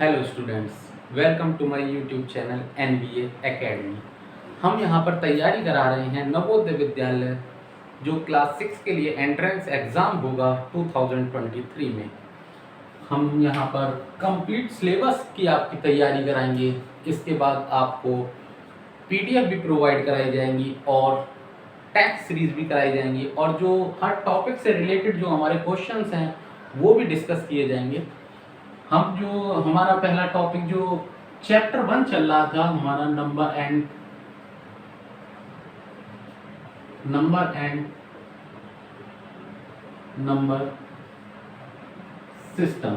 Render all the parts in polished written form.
Hello students, welcome to my YouTube channel NBA academy. हम यहाँ पर तैयारी करा रहे हैं नवोदय विद्यालय जो क्लास 6 के लिए एंट्रेंस एग्ज़ाम होगा 2023 में। हम यहाँ पर कंप्लीट सिलेबस की आपकी तैयारी कराएंगे। इसके बाद आपको पीडीएफ भी प्रोवाइड कराई जाएंगी और टेस्ट सीरीज भी कराई जाएंगी और जो हर टॉपिक से रिलेटेड जो हमारे क्वेश्चंस हैं वो भी डिस्कस किए जाएंगे। हम जो हमारा पहला टॉपिक जो चैप्टर 1 चल रहा था हमारा नंबर सिस्टम,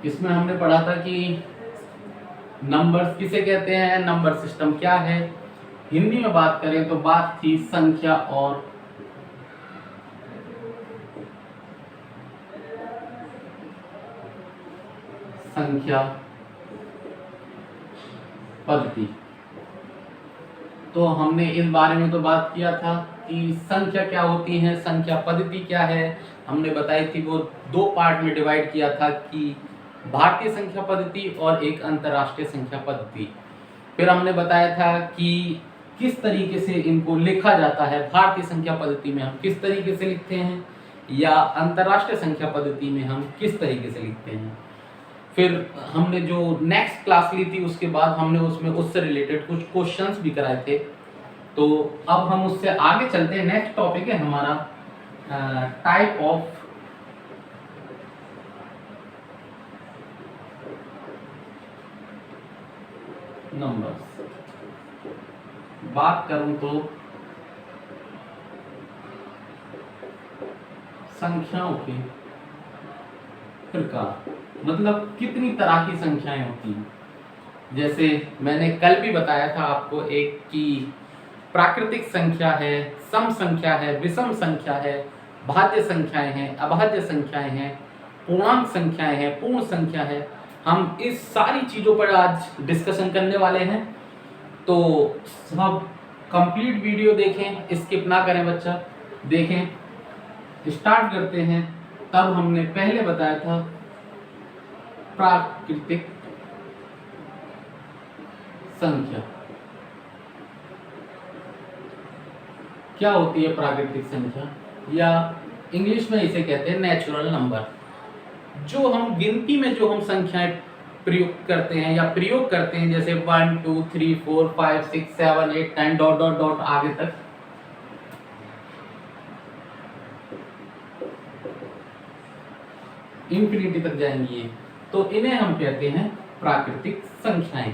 इसमें हमने पढ़ा था कि नंबर्स किसे कहते हैं, नंबर सिस्टम क्या है। हिंदी में बात करें तो बात थी संख्या और संख्या पद्धति। तो हमने इस बारे में तो बात किया था कि संख्या क्या होती है, संख्या पद्धति क्या है। हमने बताई थी वो दो पार्ट में डिवाइड किया था कि भारतीय संख्या पद्धति और एक अंतर्राष्ट्रीय संख्या पद्धति। फिर हमने बताया था कि किस तरीके से इनको लिखा जाता है। भारतीय संख्या पद्धति में हम किस तरीके से लिखते हैं या अंतर्राष्ट्रीय संख्या पद्धति में हम किस तरीके से लिखते हैं। फिर हमने जो नेक्स्ट क्लास ली थी उसके बाद हमने उसमें उससे रिलेटेड कुछ क्वेश्चंस भी कराए थे। तो अब हम उससे आगे चलते हैं। नेक्स्ट टॉपिक है हमारा टाइप ऑफ नंबर्स। बात करूं तो संख्याओं के प्रकार, मतलब कितनी तरह की संख्याएं होती हैं। जैसे मैंने कल भी बताया था आपको एक कि प्राकृतिक संख्या है, सम संख्या है, विषम संख्या है, भाज्य संख्याएं हैं, अभाज्य संख्याएं हैं, पूर्णांक संख्याएं हैं, पूर्ण संख्या है। हम इस सारी चीज़ों पर आज डिस्कशन करने वाले हैं। तो सब कंप्लीट वीडियो देखें, स्किप ना करें बच्चा, देखें। स्टार्ट करते हैं। तब हमने पहले बताया था प्राकृतिक संख्या क्या होती है। प्राकृतिक संख्या या इंग्लिश में इसे कहते हैं नेचुरल नंबर। जो हम गिनती में जो हम संख्याएं प्रयोग करते हैं या प्रयोग करते हैं, जैसे 1 2 3 4 5 6 7 8 9 डॉट डॉट डॉट आगे तक, इंफिनिटी तक जाएंगी ये, तो इन्हें हम कहते हैं प्राकृतिक संख्याएं,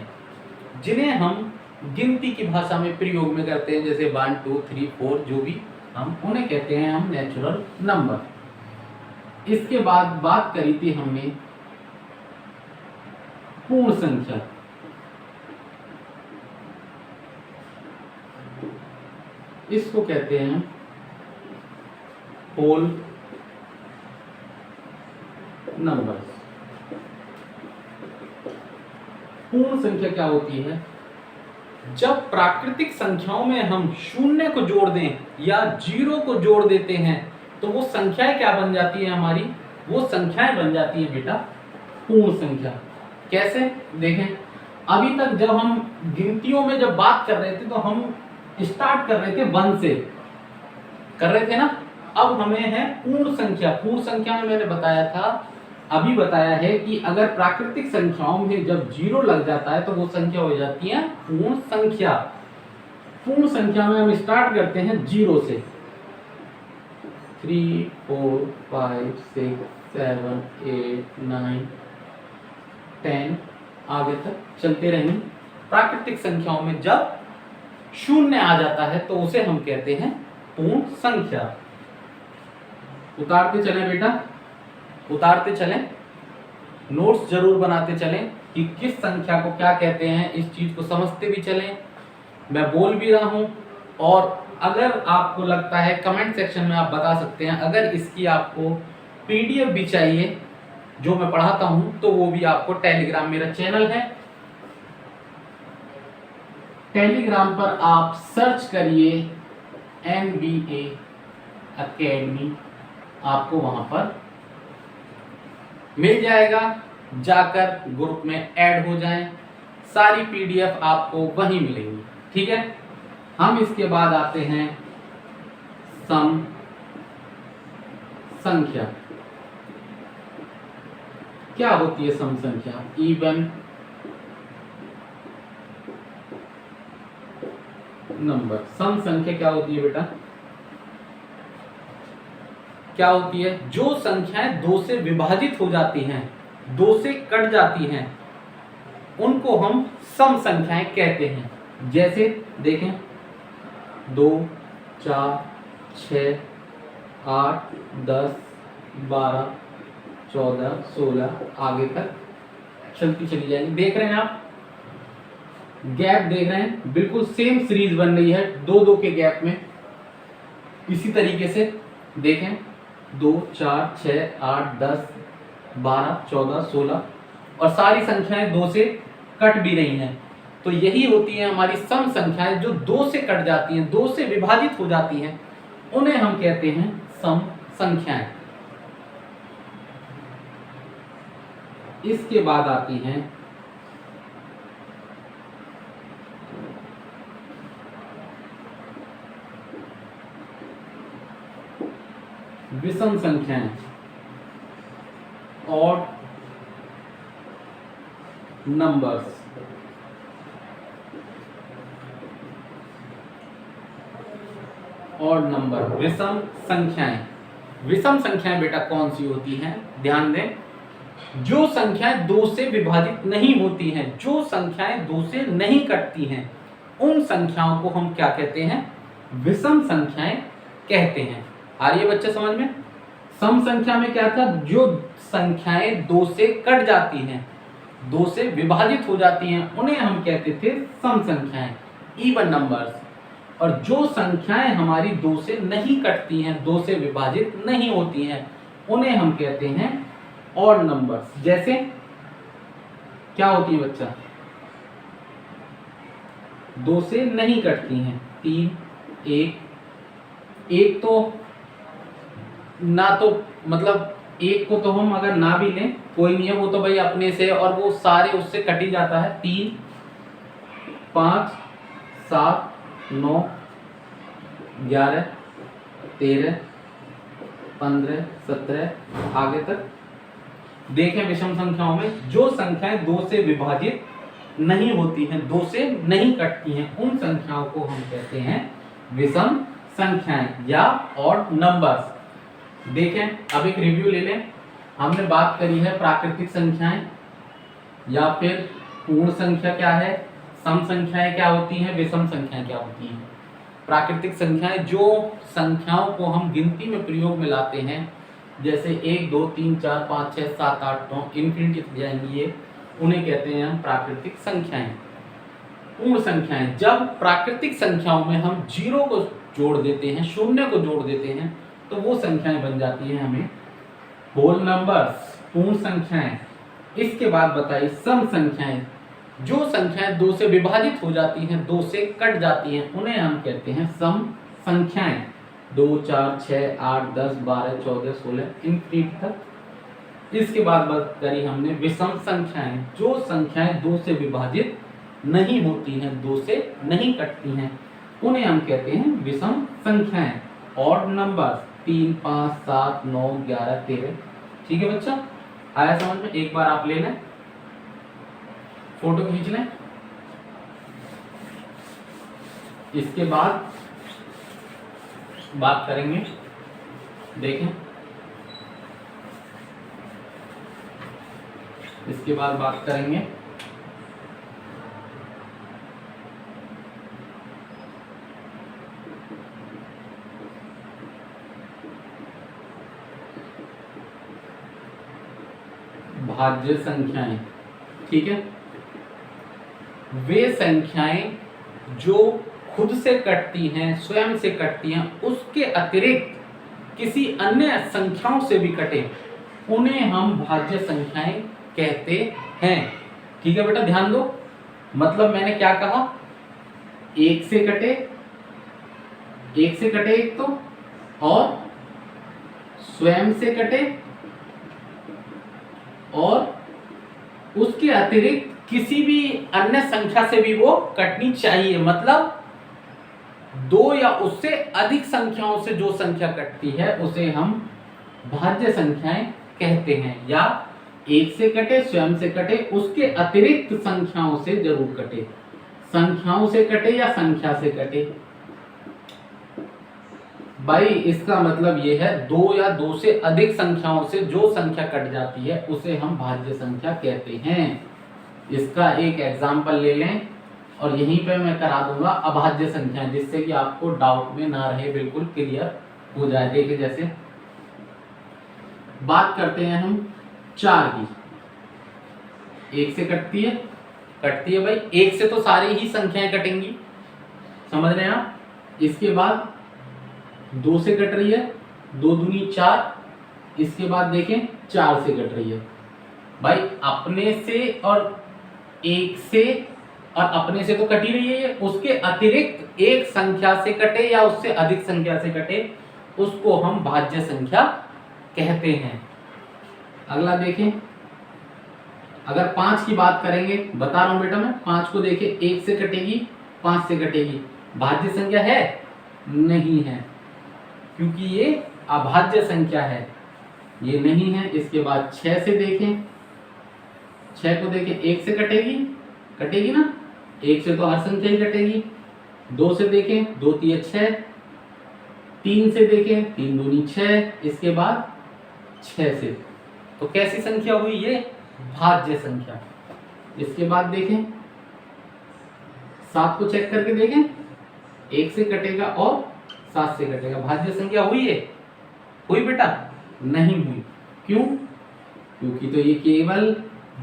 जिन्हें हम गिनती की भाषा में प्रयोग में करते हैं। जैसे 1 2 3 4 जो भी, हम उन्हें कहते हैं हम नेचुरल नंबर। इसके बाद बात करी थी हमने पूर्ण संख्या। इसको कहते हैं होल नंबर्स। पूर्ण संख्या क्या होती है? जब प्राकृतिक संख्याओं में हम शून्य को जोड़ दें या जीरो को जोड़ देते हैं तो वो संख्याएं क्या बन जाती है हमारी? वो संख्याएं बन जाती है बेटा पूर्ण संख्या। कैसे? देखें, अभी तक जब हम गिनतियों में जब बात कर रहे थे तो हम स्टार्ट कर रहे थे 1 से कर रहे थे ना। अब हमें है पूर्ण संख्या। पूर्ण संख्या में मैंने बताया था, अभी बताया है कि अगर प्राकृतिक संख्याओं में जब जीरो लग जाता है तो वो संख्या हो जाती है पूर्ण संख्या। पूर्ण संख्या में हम स्टार्ट करते हैं 0 से। 3 4 5 6 7 8 9 10 आगे तक चलते रहेंगे। प्राकृतिक संख्याओं में जब शून्य आ जाता है तो उसे हम कहते हैं पूर्ण संख्या। उतारते चलें बेटा, उतारते चलें, नोट्स जरूर बनाते चलें कि किस संख्या को क्या कहते हैं। इस चीज को समझते भी चलें, मैं बोल भी रहा हूं। और अगर आपको लगता है कमेंट सेक्शन में आप बता सकते हैं, अगर इसकी आपको पीडीएफ भी चाहिए जो मैं पढ़ाता हूं तो वो भी आपको टेलीग्राम, मेरा चैनल है टेलीग्राम पर आप सर्च करिए एनबीए एकेडमी, आपको वहां पर मिल जाएगा, जाकर ग्रुप में ऐड हो जाएं। सारी पीडीएफ आपको वहीं मिलेंगी। ठीक है, हम इसके बाद आते हैं सम संख्या। क्या होती है सम संख्या? Even number. सम संख्या क्या होती है बेटा? क्या होती है? जो संख्याएं दो से विभाजित हो जाती हैं, दो से कट जाती हैं, उनको हम सम संख्याएं कहते हैं। जैसे देखें 2, 4, 6, 8, 10, 12, 14, 16 आगे तक चलती चली जाएगी। देख रहे हैं आप, गैप देख रहे हैं, बिल्कुल सेम सीरीज बन रही है 2-2 के गैप में। इसी तरीके से देखें 2, 4, 6, 8, 10, 12, 14, 16 और सारी संख्याएं 2 से कट भी रही हैं। तो यही होती है हमारी सम संख्याएं, जो 2 से कट जाती हैं, 2 से विभाजित हो जाती हैं, उन्हें हम कहते हैं सम संख्याएं। इसके बाद आती हैं विषम संख्याएं, ऑड नंबर्स। ऑड नंबर, विषम संख्याएं। विषम संख्याएं बेटा कौन सी होती हैं? ध्यान दें, जो संख्याएं 2 से विभाजित नहीं होती हैं, जो संख्याएं 2 से नहीं कटती हैं, उन संख्याओं को हम क्या कहते हैं? विषम संख्याएं कहते हैं। आ रही है बच्चे समझ में? सम संख्या में क्या था? जो संख्याएं 2 से कट जाती हैं, 2 से विभाजित हो जाती हैं, उन्हें हम कहते थे सम संख्याएं, इवन नंबर्स। और जो संख्याएं हमारी 2 से नहीं कटती हैं, 2 से विभाजित नहीं होती हैं, उन्हें हम कहते हैं ऑड नंबर्स। जैसे क्या होती है बच्चा? 2 से नहीं कटती हैं, 3, 1 तो ना, तो मतलब 1 को तो हम अगर ना भी लें कोई नहीं है, वो तो भाई अपने से, और वो सारे उससे कट ही जाता है। 3, 5, 7, 9, 11, 13, 15, 17 आगे तक। देखें विषम संख्याओं में जो संख्याएं 2 से विभाजित नहीं होती हैं, 2 से नहीं कटती हैं, उन संख्याओं को हम कहते हैं विषम संख्याएं या ऑड नंबर्स। देखें, अब एक रिव्यू ले लें। हमने बात करी है प्राकृतिक संख्याएं, या फिर पूर्ण संख्या क्या है, सम संख्याएं क्या होती हैं, विषम संख्याएं क्या होती हैं। प्राकृतिक संख्याएं जो संख्याओं को हम गिनती में प्रयोग में लाते हैं, जैसे 1, 2, 3, 4, 5, 6, 7, 8, 9 इन्फिनिटी तक जाएंगी ये, उन्हें कहते हैं हम प्राकृतिक संख्याएं। पूर्ण संख्याएं, जब प्राकृतिक संख्याओं में हम 0 को जोड़ देते हैं, शून्य को जोड़ देते हैं, तो वो संख्याएं बन जाती हैं हमें होल नंबर्स, पूर्ण संख्याएं। इसके बाद बताइए सम संख्याएं, जो संख्याएं 2 से विभाजित हो जाती हैं, 2 से कट जाती हैं, उन्हें हम कहते हैं सम संख्याएं। 2, 4, 6, 8, 10, 12, 14, 16 इन्फिनिटी तक। इसके बाद बात करी हमने विषम संख्याएं, जो संख्याएं 2 से विभाजित नहीं होती हैं, 2 से नहीं कटती हैं, उन्हें हम कहते हैं विषम संख्याएं, ऑड नंबर्स। 3, 5, 7, 9, 11, 13। ठीक है बच्चा, आया समझ में? एक बार आप ले लें, फोटो खींच लें। इसके बाद बात करेंगे, देखें, इसके बाद बात करेंगे भाज्य संख्याएं। ठीक है, वे संख्याएं जो खुद से कटती हैं, स्वयं से कटती हैं, उसके अतिरिक्त किसी अन्य संख्याओं से भी कटे, उन्हें हम भाज्य संख्याएं कहते हैं। ठीक है बेटा, ध्यान दो, मतलब मैंने क्या कहा? 1 से कटे, 1 से कटे एक तो, और स्वयं से कटे, और उसके अतिरिक्त किसी भी अन्य संख्या से भी वो कटनी चाहिए। मतलब दो या उससे अधिक संख्याओं से जो संख्या कटती है उसे हम भाज्य संख्याएं कहते हैं। या एक से कटे, स्वयं से कटे, उसके अतिरिक्त संख्याओं से जरूर कटे। संख्याओं से कटे या संख्या से कटे, भाई इसका मतलब ये है दो या दो से अधिक संख्याओं से जो संख्या कट जाती है उसे हम भाज्य संख्या कहते हैं। इसका एक एग्जाम्पल ले लें और यहीं पे मैं करा दूंगा अभाज्य संख्या, जिससे कि आपको डाउट में ना रहे, बिल्कुल क्लियर हो जाए। देखिए जैसे बात करते हैं हम 4 की। एक से कटती है भाई, एक से तो सारी ही संख्याएं कटेंगी, समझ रहे हैं आप। इसके बाद 2 से कट रही है, 2 दूनी 4। इसके बाद देखें 4 से कट रही है भाई, अपने से और एक से और अपने से तो कट ही रही है ये, उसके अतिरिक्त एक संख्या से कटे या उससे अधिक संख्या से कटे उसको हम भाज्य संख्या कहते हैं। अगला देखें, अगर 5 की बात करेंगे, बता रहा हूं बेटा मैं, 5 को देखें, 1 से कटेगी, 5 से कटेगी, भाज्य संख्या है? नहीं है, क्योंकि ये अभाज्य संख्या है, ये नहीं है। इसके बाद 6 से देखें, 6 को देखें, 1 से कटेगी ना, 1 से तो हर संख्या ही कटेगी। 2 से देखें, 2 3 6। 3 से देखें, 3 दूनी 6। इसके बाद 6 से, तो कैसी संख्या हुई ये? भाज्य संख्या। इसके बाद देखें 7 को चेक करके देखें, 1 से कटेगा और 7 से कटेगा, भाज्य संख्या हुई है? हुई बेटा? नहीं हुई। क्यों? क्योंकि तो ये केवल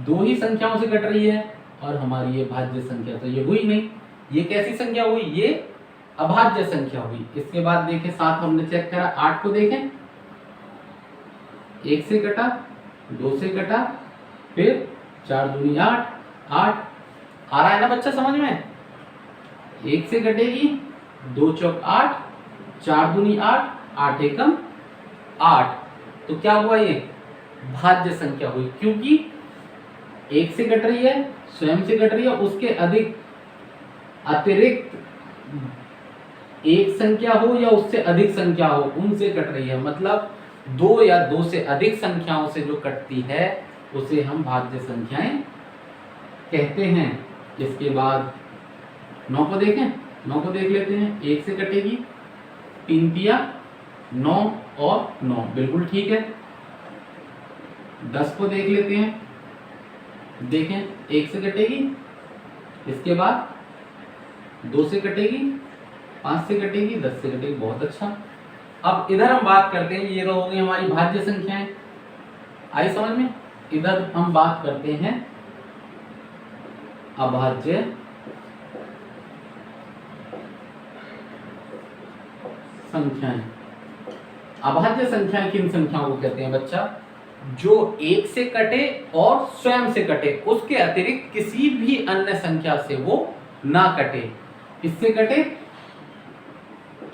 2 ही संख्याओं से कट रही है और हमारी ये भाज्य संख्या तो ये हुई नहीं। ये कैसी संख्या हुई? ये अभाज्य संख्या हुई। इसके बाद देखें 7 हमने चेक करा, 8 को देखें, 1 से कटा, 2 से कटा, फिर 4 दूनी 8, 8 आ रहा है ना बच्चा समझ में? 1 से कटेगी, 2 चौक 8, 4 दूनी 8, 8 एकम 8। तो क्या हुआ? ये भाज्य संख्या हुई, क्योंकि 1 से कट रही है, स्वयं से कट रही है, उसके अतिरिक्त एक संख्या हो या उससे अधिक संख्या हो उनसे कट रही है। मतलब 2 या 2 से अधिक संख्याओं से जो कटती है उसे हम भाज्य संख्याएं कहते हैं। इसके बाद 9 को देखें, 9 को देख लेते हैं। 1 से कटेगी, 3 तिया 9 और 9, बिल्कुल ठीक है। 10 को देख लेते हैं, देखें 1 से कटेगी, इसके बाद 2 से कटेगी, 5 से कटेगी, 10 से कटेगी, बहुत अच्छा। अब इधर हम बात करते हैं, ये हो गई हमारी भाज्य संख्याएं, आई समझ में। इधर हम बात करते हैं अभाज्य संख्याएं। अभाज्य संख्याएं किन संख्याओं को कहते हैं बच्चा? जो 1 से कटे और स्वयं से कटे, उसके अतिरिक्त किसी भी अन्य संख्या से वो ना कटे। किससे कटे?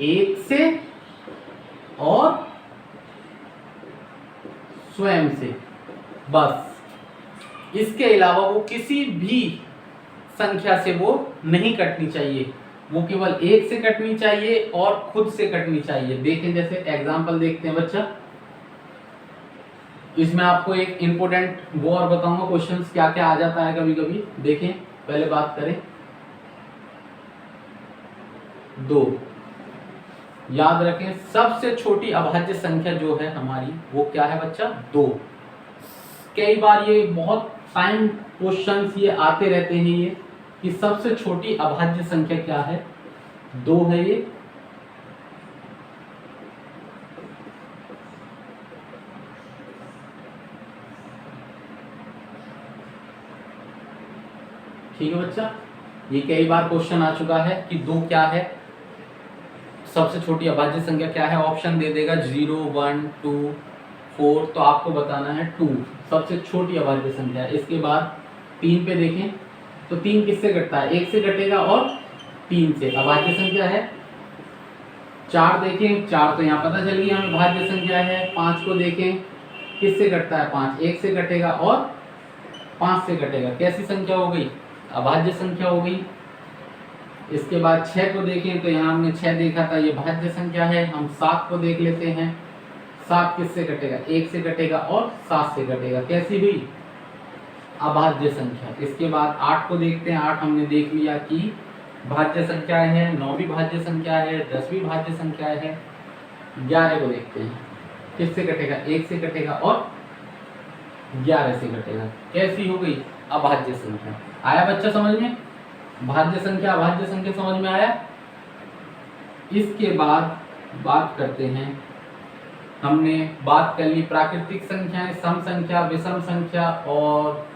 1 से और स्वयं से, बस। इसके अलावा वो किसी भी संख्या से वो नहीं कटनी चाहिए, वो केवल 1 से कटनी चाहिए और खुद से कटनी चाहिए। देखें जैसे एग्जांपल देखते हैं बच्चा, इसमें आपको एक इंपॉर्टेंट वो और बताऊंगा क्वेश्चंस क्या क्या आ जाता है कभी कभी। देखें, पहले बात करें 2। याद रखें सबसे छोटी अभाज्य संख्या जो है हमारी वो क्या है बच्चा? 2। कई बार ये बहुत टाइम क्वेश्चंस ये आते रहते हैं ये कि सबसे छोटी अभाज्य संख्या क्या है? 2 है ये। ठीक है बच्चा, ये कई बार क्वेश्चन आ चुका है कि 2 क्या है, सबसे छोटी अभाज्य संख्या क्या है। ऑप्शन दे देगा 0 1 2 4, तो आपको बताना है 2 सबसे छोटी अभाज्य संख्या है। इसके बाद 3 पे देखें तो 3 किससे कटता है? 1 से कटेगा और 3 से, अभाज्य संख्या है। 4 देखें, 4 तो यहाँ पता चल गया हमें भाज्य संख्या है। 5 को देखें, किससे कटता है 5, 1 से कटेगा और 5 से कटेगा। कैसी संख्या हो गई? अभाज्य संख्या हो गई। इसके बाद 6 को देखें तो यहाँ हमने 6 देखा था, ये भाज्य संख्या है। हम 7 को देख लेते हैं। 7 किससे कटेगा? 1 से कटेगा और 7 से कटेगा। कैसी हुई? अभाज्य संख्या। इसके बाद 8 को देखते हैं। 8 हमने देख लिया कि भाज्य संख्या है, 9 भी भाज्य संख्या है, 10 भी भाज्य संख्या है। 11 को देखते हैं, किससे कटेगा? 1 से कटेगा और 11 से कटेगा। कैसी हो गई? अभाज्य संख्या। आया बच्चा समझ में? भाज्य संख्या अभाज्य संख्या समझ में आया? इसके बाद बात करते हैं, हमने बात कर ली प्राकृतिक संख्याएं, सम संख्या, विषम संख्या, और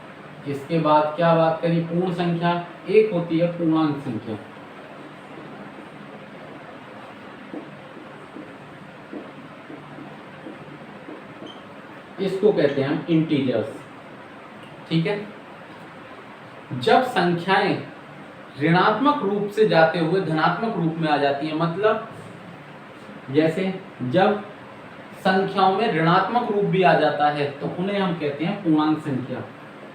इसके बाद क्या बात करी? पूर्ण संख्या। एक होती है पूर्णांक संख्या। इसको कहते हैं हम इंटीजर्स। ठीक है। जब संख्याएं ऋणात्मक रूप से जाते हुए धनात्मक रूप में आ जाती है, मतलब जैसे जब संख्याओं में ऋणात्मक रूप भी आ जाता है तो उन्हें हम कहते हैं पूर्णांक संख्या।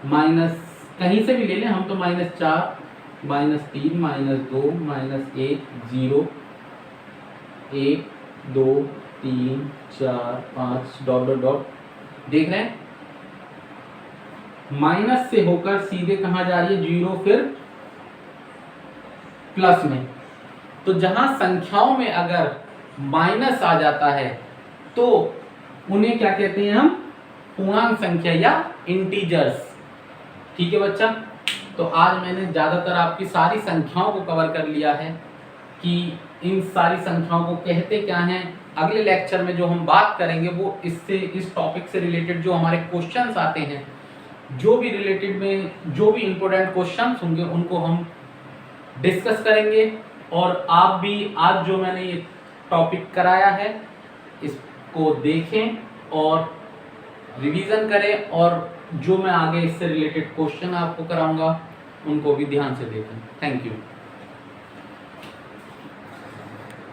माइनस कहीं से भी ले लें हम, तो -4, -3, -2, -1, 0, 1, 2, 3, 4, 5 ... देख रहे हैं? माइनस से होकर सीधे कहां जा रही है? 0, फिर प्लस में। तो जहां संख्याओं में अगर माइनस आ जाता है तो उन्हें क्या कहते हैं हम? पूर्णांक संख्या या इंटीजर्स। ठीक है बच्चा। तो आज मैंने ज्यादातर आपकी सारी संख्याओं को कवर कर लिया है कि इन सारी संख्याओं को कहते क्या हैं। अगले लेक्चर में जो हम बात करेंगे वो इस टॉपिक से रिलेटेड जो हमारे क्वेश्चंस आते हैं, जो भी रिलेटेड में जो भी इंपॉर्टेंट क्वेश्चंस होंगे उनको हम डिस्कस करेंगे। और आप भी आज जो मैंने ये टॉपिक कराया है इसको देखें और रिवीजन करें, और जो मैं आगे इससे रिलेटेड क्वेश्चन आपको कराऊंगा उनको भी ध्यान से देखें। Thank you.